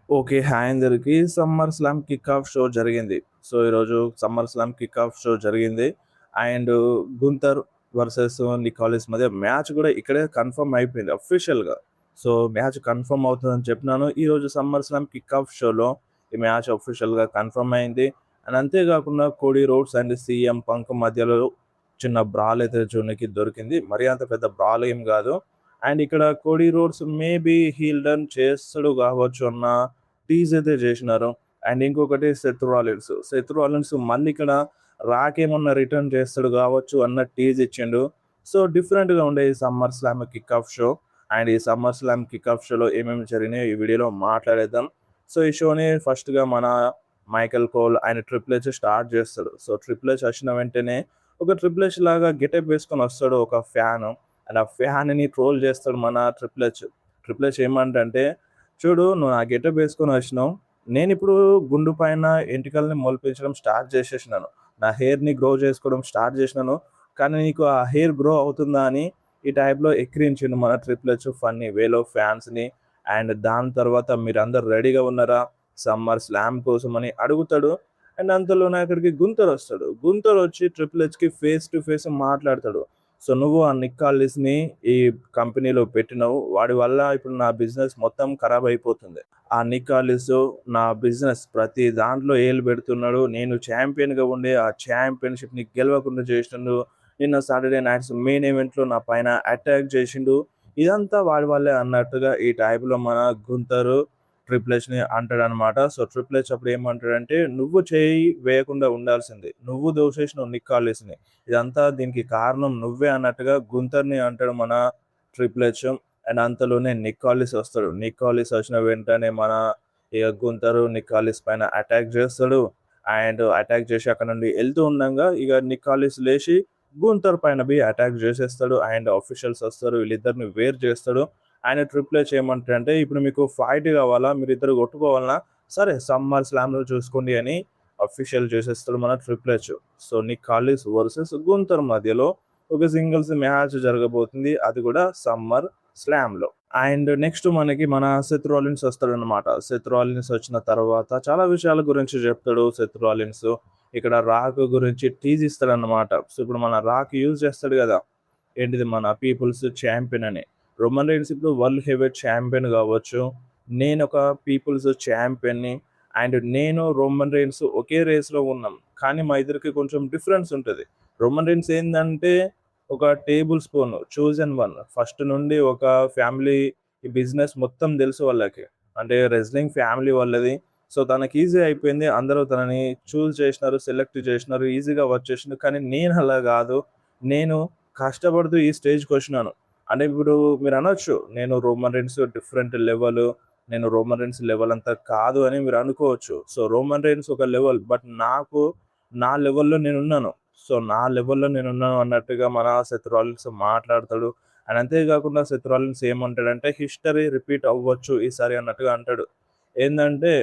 Okay. Hi అందరికి. Summer slam kick of show జరిగింది. So, ఈరోజు summer slam kick of show జరిగింది. And 'గుంతర్' versus 'Nicholas' మధ్య match గూడా ఇక్కడే కన్ఫర్మ్ అయిపోయింది అఫీషియల్‌గా. సో, మ్యాచ్ కన్ఫర్మ్ అవుతదని చెప్పినాను. ఈరోజు సమ్మర్ స్లామ్ కిక్ ఆఫ్ షోలో ఈ మ్యాచ్ అఫీషియల్‌గా కన్ఫర్మ్ అయింది. అండ్ అంతే గాకుండా 'Cody roads' and 'CM punk' మధ్యలో చిన్న బ్రాల్ అయితే చూడనీకి దొరికింది. మరీ అంత పెద్ద బ్రాల్ ఏం గాదు. అండ్ ఇక్కడ 'Cody Rhodes' maybe heel turn చేస్తడు గావచ్చు అన్న టీజ్ అయితే జేషినారు. అండ్ ఇంకొకటి 'సెత్ రాలిన్స్'. 'సెత్ రాలిన్స్' మళ్ళీ ఇక్కడ 'రాక్' ఏమన్నా రిటర్న్ చేస్తడు గావచ్చు అన్న టీజ్ ఇచ్చిండు. సో, డిఫరెంట్‌గా ఉండే ఈ summer slam kick of show. And ఈ సమ్మర్ స్లామ్ కిక్ ఆఫ్ షోలో ఏమేమి జరిగినాయో ఈ వీడియోలో మాట్లాడేద్దాం. సో, ఈ షోని ఫస్ట్‌గా మన 'మైకెల్ కోల్' ఆయన 'ట్రిపుల్ హెచ్' స్టార్ట్ జేస్తడు. సో, 'ట్రిపుల్ హెచ్' వచ్చిన వెంటనే ఒక 'ట్రిపుల్ హెచ్' లాగా గెటప్ వేసుకొని వస్తాడు ఒక ఫ్యాను. అండ్ ఆ ఫ్యాన్‌ని ట్రోల్ చేస్తాడు మన 'ట్రిపుల్ హెచ్'. 'ట్రిపుల్ హెచ్' ఏమంటంటే, "చూడు నువ్వు నా గెటప్ వేసుకొని వచ్చినావు. నేనిప్పుడు గుండు పైన ఎంటికల్ని మొలిపించడం స్టార్ట్ చేసేసినాను. నా హెయిర్‌ని గ్రో చేసుకోవడం స్టార్ట్ చేసినాను. కానీ నీకు ఆ హెయిర్ గ్రో అవుతుందా" అని ఈ టైప్‌లో ఎక్కిరించిండు మన 'ట్రిపుల్ హెచ్' ఫన్నీ వేలో ఫ్యాన్స్‌ని. అండ్ దాని తర్వాత మీరందరూ రెడీగా ఉన్నారా సమ్మర్ స్లామ్ కోసం అని అడుగుతాడు. అండ్ అంతలోనే అక్కడికి గుంతర్ వస్తాడు. గుంతర్ వచ్చి 'ట్రిపుల్ హెచ్‌కి' ఫేస్ టు ఫేస్ మాట్లాడతాడు. "సో, నువ్వు ఆ నిక్ కాలిస్‌ని ఈ కంపెనీలో పెట్టినావు. వాడి వల్ల ఇప్పుడు నా బిజినెస్ మొత్తం ఖరాబ్ అయిపోతుంది. ఆ నిక్ కాలిస్ నా బిజినెస్ ప్రతి దాంట్లో ఏలు పెడుతున్నాడు. నేను చాంపియన్‌గా ఉండి ఆ చాంపియన్‌షిప్‌ని గెలవకుండా చేసిండు. నిన్న సాటర్‌డే నైట్స్ మెయిన్ ఈవెంట్‌లో నా పైన అటాక్ చేసిండు. ఇదంతా వాడి వల్లే" అన్నట్టుగా ఈ టైప్‌లో మన గుంతరు ట్రిపుల్ హెచ్‌ని అంటాడనమాట. సో, ట్రిపుల్ హెచ్ అప్పుడు ఏమంటాడంటే, "నువ్వు చేయి వేయకుండా ఉండాల్సింది. నువ్వు దోసేసినావు నిక్ కాలిస్‌ని. ఇదంతా దీనికి కారణం నువ్వే" అన్నట్టుగా గుంతర్‌ని అంటాడు మన ట్రిపుల్ హెచ్. అండ్ అంతలోనే నిక్ కాలిస్ వస్తాడు. నిక్ కాలిస్ వచ్చిన వెంటనే మన ఇగ గుంతరు నిక్ కాలిస్ పైన అటాక్ చేస్తాడు. అండ్ అటాక్ చేసి అక్కడ నుండి ఎళ్తూ ఉండంగా ఇగ నిక్ కాలిస్ లేచి గుంతర్ పైన అటాక్ చేసేస్తాడు. అండ్ ఆఫీషియల్స్ వస్తారు. వీళ్ళిద్దరిని వేరు చేస్తాడు. ఆయన ట్రిపుల్ హెచ్ ఏమంటాడంటే, "ఇప్పుడు మీకు ఫైట్ కావాలా? మీరిద్దరు కొట్టుకోవాలనా? సరే సమ్మర్ స్లామ్‌లో చూసుకోండి" అని అఫీషియల్ చేసేస్తాడు మన ట్రిపుల్ హెచ్. సో, నిక్ కాలిస్ వర్సెస్ గుంతర్ మధ్యలో ఒక సింగిల్స్ మ్యాచ్ జరగబోతుంది. అది కూడా సమ్మర్ స్లామ్‌లో. అండ్ నెక్స్ట్ మనకి మన 'సెత్ రాలిన్స్' వస్తాడనమాట. 'సెత్ రాలిన్స్' వచ్చిన తర్వాత చాలా విషయాల గురించి చెప్తాడు 'సెత్ రాలిన్స్'. ఇక్కడ 'రాక్' గురించి టీజ్ ఇస్తాడనమాట. సో, ఇప్పుడు మన 'రాక్' యూజ్ చేస్తాడు గదా! ఏంటిది మన పీపుల్స్ ఛాంపియన్ అని. 'రోమన్ రైన్స్' ఇప్పుడు వరల్డ్ హెవీవెయిట్ ఛాంపియన్ గావచ్చు. నేనొక పీపుల్స్ ఛాంపియన్‌ని. అండ్ నేను 'రోమన్ రైన్స్' ఒకే రేస్‌లో ఉన్నాం. కానీ మా ఇద్దరికి కొంచెం డిఫరెన్స్ ఉంటది. 'రోమన్ రైన్స్' ఏందంటే ఒక table spoon chosen one. First నుండి ఒక ఫ్యామిలీ ఈ బిజినెస్ మొత్తం తెలుసు వాళ్ళకి. అంటే రెజ్లింగ్ ఫ్యామిలీ వాళ్ళది. సో, తనకి ఈజీ అయిపోయింది. అందరూ తనని చూజ్ చేసినారు, సెలెక్ట్ చేసినారు. ఈజీగా వచ్చేసిండు. కానీ నేను అలా గాదు. నేను కష్టపడుతూ ఈ స్టేజ్‌కొచ్చినాను. అంటే ఇప్పుడు మీరనొచ్చు, నేను 'రోమన్ రీన్స్' డిఫరెంట్ లెవెలు. నేను 'రోమన్ రీన్స్' లెవెల్ అంతా కాదు అని మీరనుకోవచ్చు. సో, 'రోమన్ రీన్స్' ఒక లెవెల్. బట్ నాకు నా లెవెల్‌లో నేనున్నాను. సో, నా లెవెల్‌లో నేనున్నాను అన్నట్టుగా మన 'సెత్ రాలిన్స్' మాట్లాడతాడు. అండ్ అంతే గాకుండా 'సెత్ రాలిన్స్' ఏమంటాడంటే, హిస్టరీ రిపీట్ అవ్వచ్చు ఈసారి అన్నట్టుగా అంటాడు. ఏందంటే,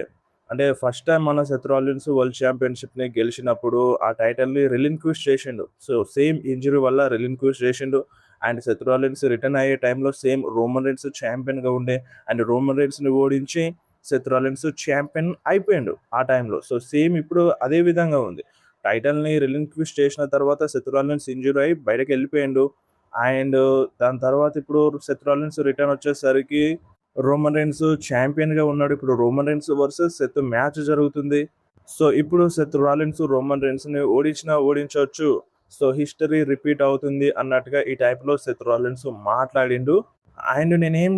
అంటే ఫస్ట్ టైమ్ మన 'సెత్ రాలిన్స్' వరల్డ్ ఛాంపియన్‌షిప్‌ని గెలిచినప్పుడు ఆ టైటిల్‌ని రిలింక్విష్ చేసిండు. సో, సేమ్ ఇంజ్యూరీ వల్ల రిలింక్విష్ చేసిండు. అండ్ 'సెత్ రాలిన్స్' రిటర్న్ అయ్యే టైంలో సేమ్ 'రోమన్ రీన్స్' ఛాంపియన్‌గా ఉండే అండ్ 'రోమన్ రీన్స్‌ని' ఓడించి 'సెత్ రాలిన్స్' ఛాంపియన్ అయిపోయిండు ఆ టైంలో. సో, సేమ్ ఇప్పుడు అదే విధంగా ఉంది. టైటిల్‌ని రిలింక్విష్ చేసిన తర్వాత 'సెత్ రాలిన్స్' ఇంజ్యూర్ అయ్యి బయటకెళ్ళిపోయిండు. అండ్ దాని తర్వాత ఇప్పుడు 'సెత్ రాలిన్స్' రిటర్న్ వచ్చేసరికి 'రోమన్ రీన్స్' ఛాంపియన్‌గా ఉన్నాడు. ఇప్పుడు 'Roman Reigns' versus 'Seth' match జరుగుతుంది. సో, ఇప్పుడు 'సెత్ రాలిన్స్' 'రోమన్ రీన్స్‌ని' ఓడించినా ఓడించొచ్చు. సో, హిస్టరీ రిపీట్ అవుతుంది అన్నట్టుగా ఈ టైప్‌లో 'సెత్ రాలిన్స్' మాట్లాడిండు. అండ్ నేనేం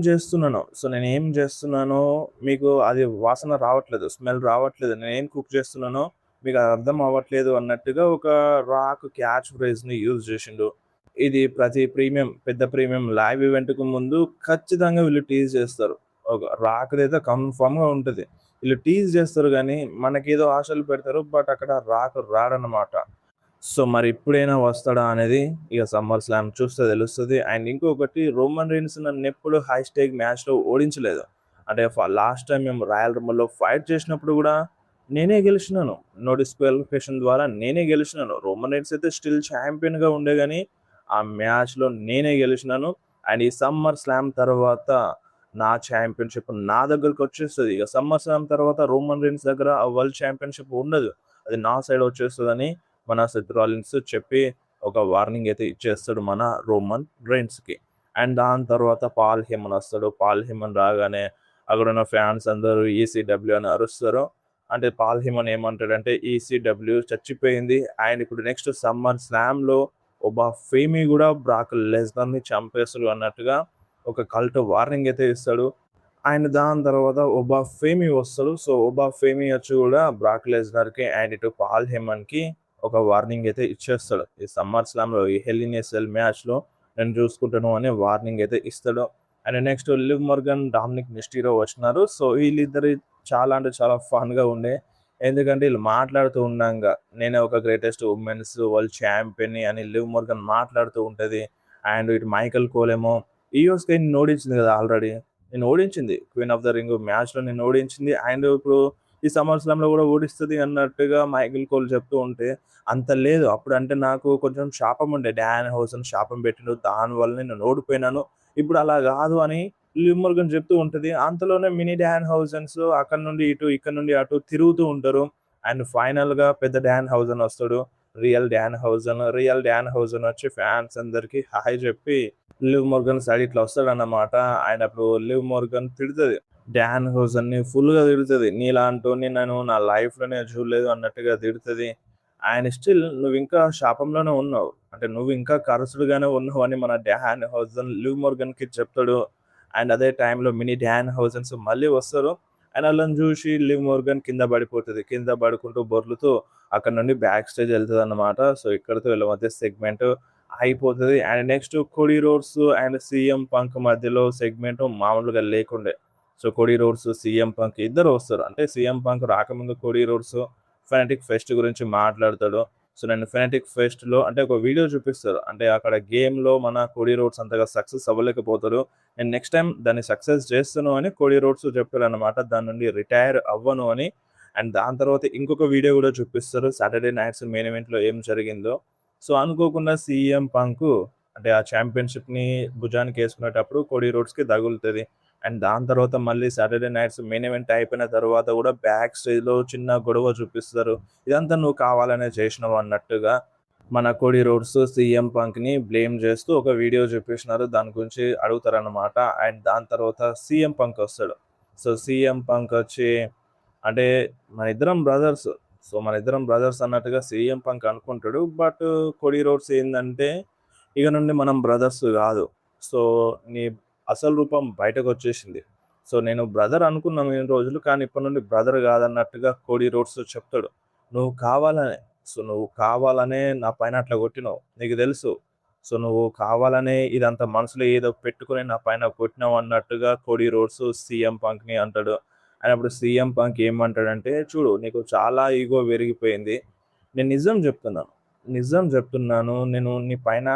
జేస్తున్నానో మీకు అది వాసన రావట్లేదు. స్మెల్ రావట్లేదు. నేనేం కుక్ జేస్తున్నానో మీకు అది అర్థం అవ్వట్లేదు అన్నట్టుగా ఒక రాక్ క్యాచ్ ఫ్రేజ్‌ని యూజ్ జేషిండు. ఇది ప్రతి పెద్ద ప్రీమియం లైవ్ ఈవెంట్‌కి ముందు ఖచ్చితంగా వీళ్ళు టీజ్ జేస్తారు. ఒక రాక్‌దైతే కన్ఫర్మ్‌గా ఉంటది. వీళ్ళు టీజ్ జేస్తారు గానీ, మనకేదో ఆశలు పెడతారు. బట్ అక్కడ రాక్ రాడనమాట. సో, మరి ఇప్పుడైనా వస్తాడా అనేది ఇక సమ్మర్ స్లామ్ చూస్తే తెలుస్తది. అండ్ ఇంకొకటి 'రోమన్ రీన్స్' నన్నెప్పుడు హై స్టేక్ మ్యాచ్‌లో ఓడించలేదు. అంటే లాస్ట్ టైమ్ మేము రాయల్ రంబుల్‌లో ఫైట్ చేసినప్పుడు గూడా నేనే గెలిచినాను. నో డిస్‌క్వాలిఫికేషన్ ద్వారా నేనే గెలిచినాను. 'రోమన్ రీన్స్' అయితే స్టిల్ ఛాంపియన్‌గా ఉండే గానీ, ఆ మ్యాచ్‌లో నేనే గెలిచినాను. అండ్ ఈ సమ్మర్ స్లామ్ తర్వాత నా ఛాంపియన్‌షిప్ నా దగ్గరకొచ్చేస్తది. ఇక సమ్మర్ స్లామ్ తర్వాత రోమన్ రీన్స్ దగ్గర ఆ వరల్డ్ ఛాంపియన్‌షిప్ ఉండదు. అది నా సైడ్ వచ్చేస్తదని మన సెత్ రాలిన్స్ చెప్పి ఒక వార్నింగ్ అయితే ఇచ్చేస్తాడు మన రోమన్ రీన్స్‌కి. అండ్ దాని తర్వాత పాల్ హేమన్ వస్తాడు. పాల్ హేమన్ రాగానే అక్కడున్న ఫ్యాన్స్ అందరూ ఈసీడబ్ల్యూ అని అరుస్తారు. అంటే పాల్ హేమన్ ఏమంటాడంటే ఈసీడబ్ల్యూ చచ్చిపోయింది. అండ్ ఇప్పుడు నెక్స్ట్ సమ్మర్ స్లామ్‌లో ఒబా ఫేమీ గూడా బ్రాక్ లెస్నర్‌ని చంపేస్తాడు అన్నట్టుగా ఒక కల్ట్ వార్నింగ్ అయితే ఇస్తాడు. అండ్ దాని తర్వాత ఒబా ఫేమీ వస్తాడు. సో, ఒబా ఫేమీ వచ్చి గూడా బ్రాక్ లెస్నర్‌కి అండ్ ఇటు పాల్ హేమన్‌కి ఒక వార్నింగ్ అయితే ఇచ్చేస్తాడు. ఈ సమ్మర్ స్లామ్‌లో ఈ హెల్ ఇన్ ఎ సెల్ మ్యాచ్‌లో నేను చూసుకుంటాను అని వార్నింగ్ అయితే ఇస్తాడు. And next Liv Morgan, Dominik Mysterio వచ్చినారు. సో, వీళ్ళిద్దరి చాలా అంటే చాలా ఫన్‌గా ఉండే. ఎందుకంటే ఈళ్ళు మాట్లాడుతూ ఉండంగా నేనే ఒక గ్రేటెస్ట్ వుమెన్స్ వరల్డ్ ఛాంపియన్‌ని అని లివ్ మొర్గన్ మాట్లాడుతూ ఉంటది. అండ్ ఇటు మైకెల్ కోల్ ఏమో ఇయో స్కై నిన్ను ఓడించింది కదా ఆల్రెడీ. నిన్ను ఓడించింది. క్వీన్ ఆఫ్ ద రింగ్ మ్యాచ్‌లో నిన్ను ఓడించింది. అండ్ ఇప్పుడు ఈ సమ్మర్ స్లామ్‌లో కూడా ఓడిస్తది అన్నట్టుగా మైకెల్ కోల్ చెప్తూ ఉంటే, అంత లేదు. అప్పుడంటే నాకు కొంచెం శాపం ఉండే. డాన్ హౌసన్ శాపం పెట్టిండు. దానివల్లనే నేను ఓడిపోయినాను. ఇప్పుడు అలా గాదు అని లివ్ మొర్గన్ చెప్తూ ఉంటది. అంతలోనే మినీ డాన్ హౌసన్స్ అక్కడి నుండి ఇటు, ఇక్కడ నుండి అటు తిరుగుతూ ఉంటారు. అండ్ ఫైనల్‌గా పెద్ద డాన్ హౌసన్ వస్తాడు. రియల్ డాన్ హౌసన్ వచ్చి ఫ్యాన్స్ అందరికి హాయ్ చెప్పి లివ్ మొర్గన్ సైడ్ ఇట్లా వస్తాడన్నమాట. ఆయనప్పుడు లివ్ మొర్గన్ తిడతది. డాన్ హౌసన్‌ని ఫుల్‌గా తిడతది. నీలాంటోడిని నేను నా లైఫ్‌లోనే చూడలేదు అన్నట్టుగా తిడతది. అండ్ స్టిల్ నువ్వింకా శాపంలోనే ఉన్నావు. అంటే నువ్వింకా కరసుడుగానే ఉన్నావు అని మన డాన్ హౌసన్ లివ్ మొర్గన్‌కి చెప్తాడు. అండ్ అదే టైంలో మినీ డాన్ హౌసన్స్ మళ్ళీ వస్తారు. అండ్ ఆళ్ళని చూసి లివ్ మొర్గన్ కింద పడిపోతది. కింద పడుకుంటూ బొర్లుతూ అక్కడి నుండి బ్యాక్ స్టేజ్ ఎళ్తదన్నమాట. సో, ఇక్కడితో వీళ్ళ మధ్య సెగ్మెంట్ అయిపోతది. And next Cody roads and CM punk మధ్యలో సెగ్మెంట్ మామూలుగా లేకుండే. So, Cody roads, CM punk ఇద్దరు వస్తారు. అంటే సీఎం పంక్ రాకముందు కోడీ రోడ్స్ ఫెనటిక్ ఫెస్ట్ గురించి మాట్లాడతాడు. సో, నేను ఫెనటిక్ ఫెస్ట్‌లో అంటే ఒక వీడియో చూపిస్తారు. అంటే అక్కడ గేమ్‌లో మన కోడీ రోడ్స్ అంతగా సక్సెస్ అవ్వలేకపోతాడు. నేను నెక్స్ట్ టైమ్ దాన్ని సక్సెస్ చేస్తాను అని కోడీ రోడ్స్ చెప్తాడనమాట. దాని నుండి రిటైర్ అవ్వను అని. అండ్ దాని తర్వాత ఇంకొక వీడియో గూడా చూపిస్తారు. సాటర్‌డే నైట్స్ మెయిన్ ఈవెంట్‌లో ఏం జరిగిందో. సో, అనుకోకుండా సీఎం పంకు అంటే ఆ ఛాంపియన్‌షిప్‌ని భుజానికేసుకునేటప్పుడు కోడీ రోడ్స్‌కి తగులుతది. అండ్ దాని తర్వాత మళ్ళీ సాటర్‌డే నైట్స్ మెయిన్ ఈవెంట్ అయిపోయిన తర్వాత గూడా బ్యాక్ స్టేజ్‌లో చిన్న గొడవ చూపిస్తారు. ఇదంతా నువ్వు కావాలనే చేసినావు అన్నట్టుగా మన కోడీ రోడ్స్ సీఎం పంక్‌ని బ్లేమ్ చేస్తూ ఒక వీడియో చూపిచ్చినారు. దాని గురించి అడుగుతారనమాట. అండ్ దాని తర్వాత సీఎం పంక్ వస్తాడు. సో, సీఎం పంక్ వచ్చి అంటే మనిద్దరం బ్రదర్స్. సో, మనిద్దరం బ్రదర్స్ అన్నట్టుగా సీఎం పంక్ అనుకుంటాడు. బట్ కోడీ రోడ్స్ ఏందంటే, ఇక నుండి మనం బ్రదర్స్ గాదు. సో, నీ అసలు రూపం బయటకొచ్చేసింది. సో, నేను బ్రదర్ అనుకున్నాం ఇన్ని రోజులు. కానీ ఇప్పటి నుండి బ్రదర్ గాదన్నట్టుగా కోడీ రోడ్స్ చెప్తాడు. నువ్వు కావాలనే నువ్వు కావాలనే నా పైన అట్లా కొట్టినావు. నీకు తెలుసు. సో, నువ్వు కావాలనే ఇదంతా మనసులో ఏదో పెట్టుకొని నా పైన కొట్టినావు అన్నట్టుగా కోడీ రోడ్స్ సీఎం పంక్‌ని అంటాడు. అయినప్పుడు సీఎం పంక్ ఏమంటాడంటే, చూడు నీకు చాలా ఈగో పెరిగిపోయింది. నేను నిజం జెప్తున్నాను. నిజం జెప్తున్నాను. నేను నీ పైన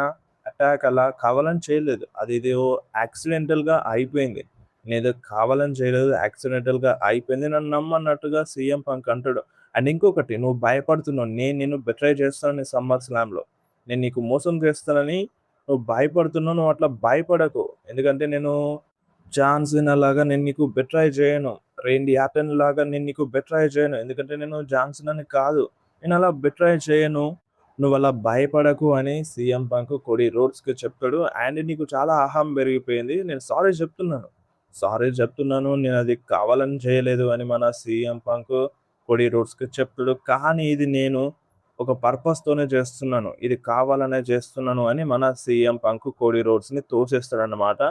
అటాక్ అలా కావాలని చేయలేదు. అదేదో యాక్సిడెంటల్‌గా అయిపోయింది. నేనేదో కావాలని చేయలేదు. యాక్సిడెంటల్‌గా అయిపోయింది. నన్ను నమ్మన్నట్టుగా సీఎం పంక్ అంటాడు. అండ్ ఇంకొకటి నువ్వు భయపడుతున్నావు. నేను నిన్ను బెట్రే చేస్తానని సమ్మర్ స్లామ్‌లో. నేను నీకు మోసం చేస్తానని నువ్వు భయపడుతున్నావు. నువ్వు అట్లా భయపడకు. ఎందుకంటే నేను జాన్ సీనా లాగా నేను నీకు బెట్రాయ్ చేయను. రేండీ ఆర్టన్ లాగా నేను నీకు బెట్రాయ్ చేయను. ఎందుకంటే నేను జాన్ సీనాని కాదు. నేనలా బెట్రాయ్ చేయను. నువ్వలా భయపడకు అని సీఎం పంక్ కోడీ రోడ్స్‌కి చెప్తాడు. అండ్ నీకు చాలా అహం పెరిగిపోయింది. నేను సారీ చెప్తున్నాను. సారీ చెప్తున్నాను. నేనది కావాలని చేయలేదు అని మన సీఎం పంక్ కోడీ రోడ్స్‌కి చెప్తాడు. కానీ ఇది నేను ఒక పర్పస్‌తోనే చేస్తున్నాను. ఇది కావాలనే చేస్తున్నాను అని మన సీఎం పంక్ కోడీ రోడ్స్‌ని తోసేస్తాడన్నమాట.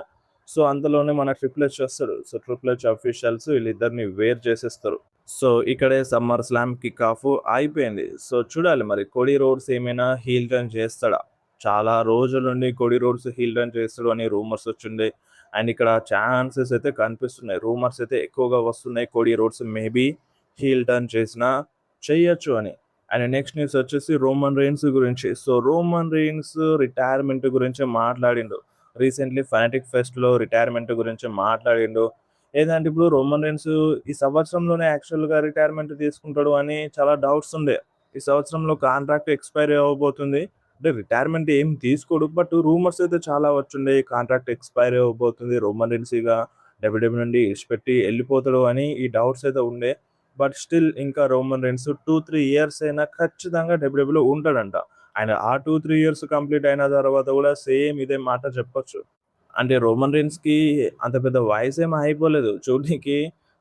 సో, అంతలోనే మన ట్రిపుల్ హెచ్ వస్తాడు. సో, ట్రిపుల్ హెచ్ అఫీషియల్స్ వీళ్ళిద్దరిని వేరు చేసేస్తారు. సో, ఇక్కడే సమ్మర్ స్లామ్ కిక్ ఆఫ్ అయిపోయింది. సో, చూడాలి మరి కోడీ రోడ్స్ ఏమైనా హీల్ టర్న్ చేస్తాడా? చాలా రోజుల నుండి కోడీ రోడ్స్ హీల్ టర్న్ చేస్తాడు అని రూమర్స్ వచ్చిండే. అండ్ ఇక్కడ ఛాన్సెస్ అయితే కనిపిస్తున్నాయి. రూమర్స్ అయితే ఎక్కువగా వస్తున్నాయి. Cody Rhodes maybe heel turn చేసినా చెయ్యొచ్చు అని. అండ్ నెక్స్ట్ న్యూస్ వచ్చేసి రోమన్ రెయిన్స్ గురించి. సో, రోమన్ రెయిన్స్ రిటైర్మెంట్ గురించి మాట్లాడిండు. రీసెంట్‌లీ ఫనాటిక్ ఫెస్ట్‌లో రిటైర్మెంట్ గురించి మాట్లాడిండు. ఏదంటే ఇప్పుడు రోమన్ రెయిన్స్ ఈ సంవత్సరంలోనే యాక్చువల్‌గా రిటైర్మెంట్ తీసుకుంటాడు అని చాలా డౌట్స్ ఉండే. ఈ సంవత్సరంలో కాంట్రాక్ట్ ఎక్స్‌పైరీ అవ్వబోతుంది. అంటే రిటైర్మెంట్ ఏం తీసుకోడు. బట్ రూమర్స్ అయితే చాలా వచ్చుండే. కాంట్రాక్ట్ ఎక్స్‌పైరీ అవ్వబోతుంది. రోమన్ రెయిన్స్ ఇగ డబ్ల్యూడబ్ల్యూ నుండి ఇడిచిపెట్టి వెళ్ళిపోతాడు అని ఈ డౌట్స్ అయితే ఉండే. బట్ స్టిల్ ఇంకా రోమన్ రీన్స్ 2-3 ఇయర్స్ అయినా ఖచ్చితంగా డబ్ల్యూడబ్ల్యూలో ఉంటాడంట. ఆయన ఆ 2-3 ఇయర్స్ కంప్లీట్ అయిన తర్వాత కూడా సేమ్ ఇదే మాట చెప్పొచ్చు. అంటే రోమన్ రీన్స్‌కి అంత పెద్ద వయసేమి అయిపోలేదు. చూడనీకి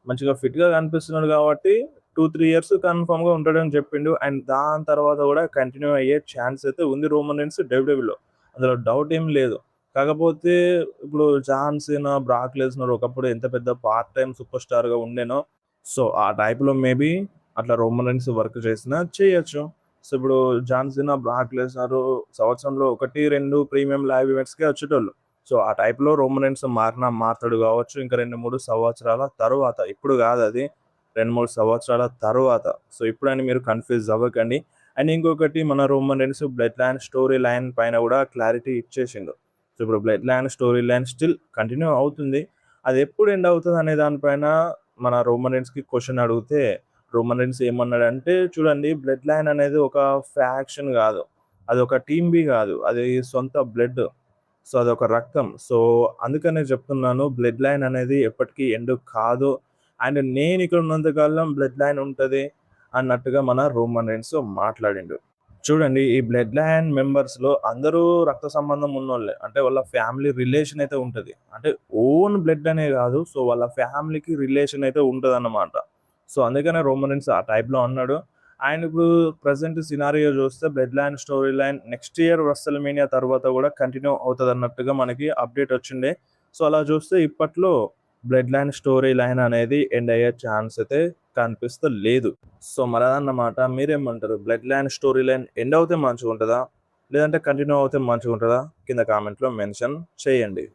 మంచిగా ఫిట్‌గా కనిపిస్తున్నాడు కాబట్టి 2-3 ఇయర్స్ కన్ఫర్మ్‌గా ఉంటాడని చెప్పిండు. అండ్ దాని తర్వాత కూడా కంటిన్యూ అయ్యే ఛాన్స్ అయితే ఉంది రోమన్ రీన్స్ డబ్ల్యూడబ్ల్యూలో. అందులో డౌట్ ఏం లేదు. కాకపోతే ఇప్పుడు జాన్ సీనా, బ్రాక్ లెస్నర్ ఒకప్పుడు ఎంత పెద్ద పార్ట్ టైమ్ సూపర్ స్టార్‌గా ఉండెనో, సో ఆ టైప్‌లో మేబీ అట్లా రోమన్ రీన్స్ వర్క్ చేసినా చేయొచ్చు. సో ఇప్పుడు జాన్ సీనా, బ్రాక్ లెస్నర్ సంవత్సరంలో 1, 2 ప్రీమియం లైవ్ ఈవెంట్స్‌కే వచ్చేటోళ్ళు. సో ఆ టైప్‌లో రోమన్ రీన్స్ మారతాడు కావచ్చు. ఇంకా 2, 3 సంవత్సరాల తరువాత. ఇప్పుడు కాదది. 2, 3 సంవత్సరాల తరువాత. సో ఇప్పుడని మీరు కన్‌ఫ్యూజ్ అవ్వకండి. అండ్ ఇంకొకటి మన Roman Reigns bloodline storyline పైన కూడా క్లారిటీ ఇచ్చేసిండు. సో ఇప్పుడు bloodline storyline still continue అవుతుంది. అది ఎప్పుడు ఎండ్ అవుతది అనే దానిపైన మన రోమన్ రీన్స్‌కి క్వెషన్ అడిగితే రోమన్ రీన్స్ ఏమన్నాడంటే, చూడండి బ్లడ్ లైన్ అనేది ఒక ఫ్యాక్షన్ కాదు. అదొక టీమ్‌వి కాదు. అది సొంత బ్లడ్. సో అదొక రక్తం. సో అందుకనే చెప్తున్నాను బ్లడ్ లైన్ అనేది ఎప్పటికీ ఎండ్ కాదు. అండ్ నేను ఇక్కడ ఉన్నంత కాలం బ్లడ్ లైన్ ఉంటది అన్నట్టుగా మన రోమన్ రీన్స్ మాట్లాడిండు. చూడండి ఈ బ్లడ్ లైన్ మెంబర్స్‌లో అందరూ రక్త సంబంధం ఉన్నోళ్ళే. అంటే వాళ్ళ ఫ్యామిలీ రిలేషన్ అయితే ఉంటది. అంటే ఓన్ బ్లడ్ అనే కాదు. సో వాళ్ళ ఫ్యామిలీకి రిలేషన్ అయితే ఉంటదన్నమాట. సో అందుకనే రోమన్ రీన్స్ ఆ టైప్‌లో అన్నాడు. అండ్ ఇప్పుడు ప్రెజెంట్ సినారియో చూస్తే bloodline storyline next year WrestleMania తర్వాత కూడా కంటిన్యూ అవుతదన్నట్టుగా మనకి అప్డేట్ వచ్చిండే. సో అలా చూస్తే ఇప్పట్లో బ్లడ్ లైన్ స్టోరీ లైన్ అనేది ఎండ్ అయ్యే ఛాన్స్ అయితే కనిపిస్తలేదు. సో మరదన్నమాట. మీరేమంటారు? Blood line story line end అవుతే మంచిగుంటదా? లేదంటే కంటిన్యూ అవుతే మంచిగుంటదా? కింద కామెంట్‌లో మెన్షన్ చేయండి.